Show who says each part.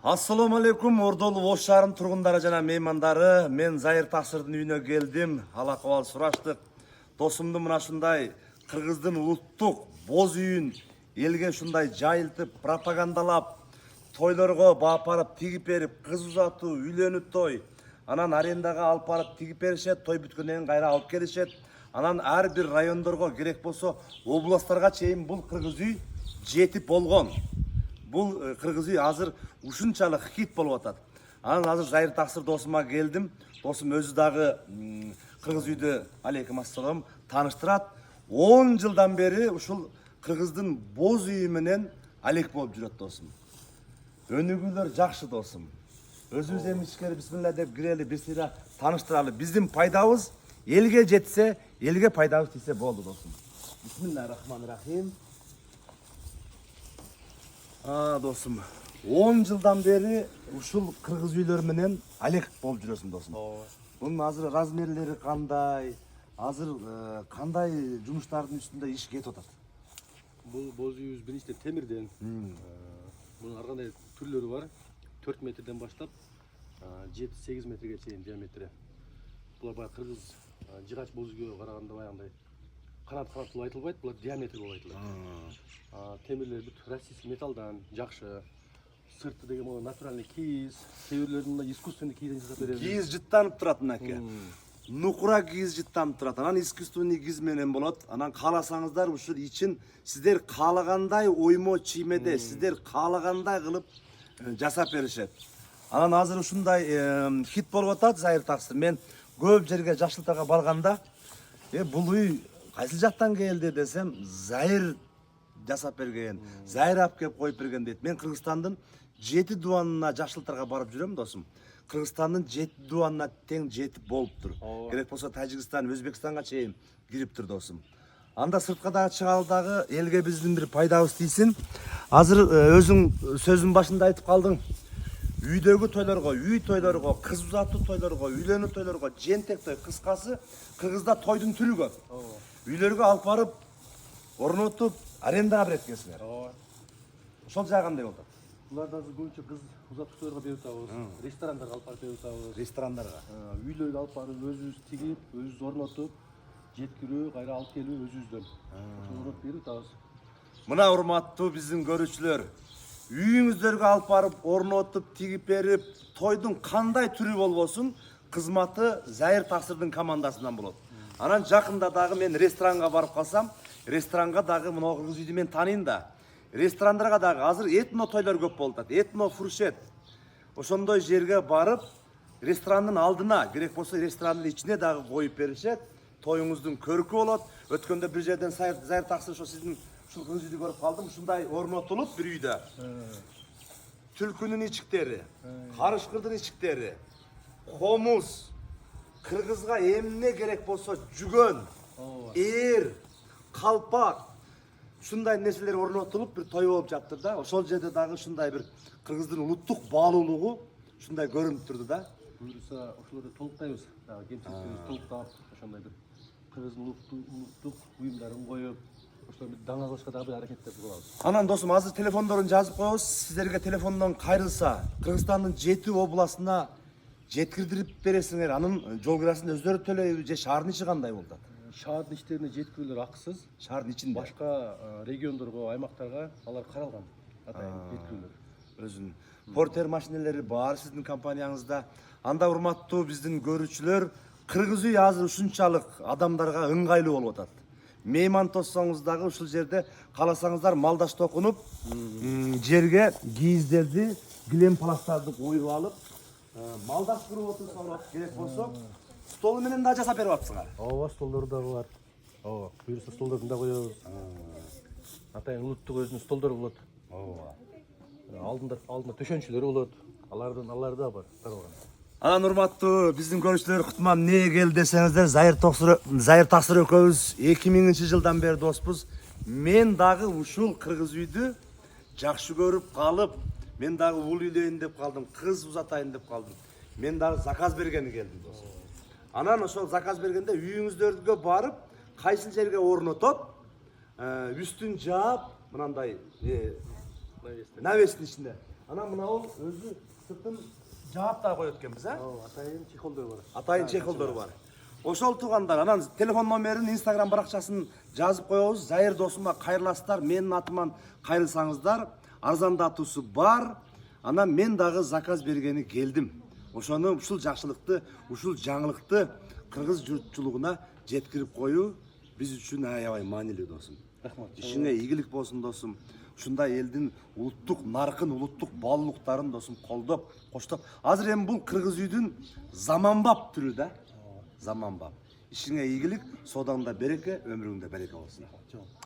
Speaker 1: Assalamu alaikum, Ордолу Ош шаарынын тургундары жана меймандары. Мен Зайыр Таксырдын үйүнө келдим. Ал акыбал сураштык. Досумду мына ушундай кыргыздын улуттук боз үйүн элге ушундай жайылтып, пропагандалап, тойлорго баап барып тигип берип, кыз узатуу, үйлөнүү той, анан арендага алып барып тигип беришет, той бүткөндөн кийин кайра алып келишет. Анан ар бир райондорго керек болсо областтарга чейин бул кыргыз үй жетип болгон. Бул кыргыз үй азыр ушунчалык хит болуп атат. Анан азыр Зайыр Таксыр досума келдим. Досум өзү дагы кыргыз үйдү алейкум ассалам тааныштырат. 10 жылдан бери ушул кыргыздын боз үйү менен алек болуп жүрөт досум. Өнүгүүлөр жакшы досум. Өзүбүз эми ичкери бисмилла деп кирели, бир сыйра тааныштыралы. Биздин пайдабыз элге жетсе, элге пайдабыз тийсе болду досум. Бисмиллахиррахманиррахим. Досум, 10 жылдан бери ушул кыргыз үйлөр менен алек болуп жүрөсүң досум. Бунун азыр размерлери кандай? Азыр кандай жумуштардын үстүндө иш кетип атат?
Speaker 2: Бул боз үйүбүз биринчиден темирден. Мунун ар кандай түрлөрү бар. 4 метрден баштап 7-8 метрге чейин диаметри. Булар баягы кыргыз жыгач боз үйгө караганда баягындай канат айтылбайт, булар диаметр болуп айтылат. Темирлер бүт российский металлдан жакшы. Сырты деген могу натуральный кийиз, кейбирлерин мына искусственный кийизден жасап беребиз.
Speaker 1: Кийиз жыттанып турат мынакей. Нукура кийиз жыттанып турат. Анан искусственный кийиз менен болот. Анан кааласаңыздар ушул ичин сиздер каалагандай оймо чиймеде, сиздер каалагандай кылып жасап беришет. Анан азыр ушундай хит болуп атат Зайыр Таксыр. Мен көп жерге жакшылыктарга барганда, бул үй кайсы жактан келди десем, Зайыр жасап берген, Зайыр алып келип коюп берген дейт. Мен Кыргызстандын 7 дубанына жакшылыктарга барып жүрөм досум. Кыргызстандын 7 дубанына тең жетип болуптур. Керек болсо Тажикстан, Өзбекстанга чейин кириптир досум. Анда сыртка дагы чыгалы дагы элге биздин бир пайдабыз тийсин. Азыр өзүң сөзүн башында айтып калдың. Үйдөгү тойлорго, үй тойлорго, кыз узатуу тойлорго, үйлөнүү тойлорго, жентек той, кыскасы кыргызда тойдун түрү көп. Үйлөргө алып барып орнотуп, арендага берет экенсиңер. Ошол жагы кандай болот?
Speaker 2: Буларды азыр көбүнчө кыз узатуу тойлорго берип атабыз, ресторандарга алып барып берип атабыз.
Speaker 1: Ресторандарга.
Speaker 2: Үйлөргө алып барып өзүбүз тигип, өзүбүз орнотуп, жеткирүү, кайра алып келүү өзүбүздөн. Ошол берип атабыз.
Speaker 1: Мына урматтуу биздин көрүүчүлөр, үйүңүздөргө алып барып орнотуп, тигип берип, тойдун кандай түрү болбосун, кызматы Зайыр Таксырдын командасынан болот. Анан жакында дагы мен ресторанга барып калсам, ресторанга дагы мына кыргыз үйдү мен тааныйм да. Ресторандарга дагы азыр этно тойлор көп болуп атат. Этно фуршет. Ошондой жерге барып, ресторандын алдына, керек болсо ресторандын ичине дагы коюп беришет. Тоюңуздун көркү болот. Өткөндө бир жерден Зайыр Таксыр ошо сиздин ушул кыргыз үйдү көрүп калдым. Ушундай орнотулуп бир үйдө. Түлкүнүн ичиктери, карышкырдын ичиктери, комуз, кыргызга эмне керек болсо жүгөн, ээр, калпак, ушундай нерселер орнотулуп бир той болуп жатыр да. Ошол жерде дагы ушундай бир кыргыздын улуттук баалуулугу ушундай көрүнүп турду да.
Speaker 2: Буюрса ошолорду толуктайбыз. Дагы кемчиликтерибизди толуктап, ошондой бир кыргыздын улуттук буюмдарын коюп, ошолорду даңа кылышка дагы бир аракеттер кылабыз.
Speaker 1: Анан досум, азыр телефондорун жазып коебуз. Сиздерге телефондон кайрылса, Кыргызстандын 7 областына жеткирдирип бересиңер. Анын жол кирасин өздөрү төлөйбү же шаардын ичи кандай болот?
Speaker 2: Шаардын ичтерине жеткирүүлөр акысыз.
Speaker 1: Шаардын ичинде.
Speaker 2: Башка региондорго, аймактарга алар каралган. Атайын жеткирүүлөр.
Speaker 1: Өзүнүн портер машинелери бар сиздин компанияңызда. Анда урматтуу биздин көрүүчүлөр, кыргыз үй азыр ушунчалык адамдарга ыңгайлуу болуп атат. Мейман тоссоңуз дагы ушул жерде кааласаңыздар малдаш токунуп, жерге кийиздерди, килем паластарды коюп алып, малдаш куруп отурса болот. Керек болсо столу менен да жасап берип атсыңар.
Speaker 2: Ооба, столдор дагы бар. Ооба, буюрса столдорун да коебуз. Атайын улуттук өзүнүн столдору болот.
Speaker 1: Ооба.
Speaker 2: Алдында төшөнчүлөр болот. Алар да бар.
Speaker 1: Анан урматтуу биздин көрүүчүлөр, кутман эмне келди десеңиздер, Зайыр Таксыр экөөбүз 2000-жылдан бери доспуз. Мен дагы ушул кыргыз үйдү жакшы көрүп калып, мен дагы уул үйлөйүн деп калдым, кыз узатайын деп калдым. Мен дагы заказ бергени келдим досум. Анан ошол заказ бергенде үйүңүздөргө барып, кайсыл жерге орнотоп, үстүн жаап, мынандай навестин ичинде. Анан мынау өзү сыртын жаап да коет экенбиз, а?
Speaker 2: Атайын чехолдор бар.
Speaker 1: Атайын чехолдору бар. Ошол туугандар, анан телефон номерин, Instagram баракчасын жазып коебуз. Зайыр досума кайрыласыздар, менин атыман кайрылсаңыздар, арзандатуусу бар. Анан мен дагы заказ бергени келдим. Ошону ушул жакшылыкты, ушул жаңылыкты кыргыз журтчулугуна жеткирип коюу биз үчүн аябай маанилүү досум.
Speaker 2: Рахмат.
Speaker 1: Ишиңе ийгилик болсун досум. Ушундай элдин улуттук наркын, улуттук баалуулуктарын досум колдоп, коштоп. Азыр эми бул кыргыз үйдүн заманбап түрү да. Заманбап. Ишиңе ийгилик, соодаңда береке, өмүрүңдө береке болсун.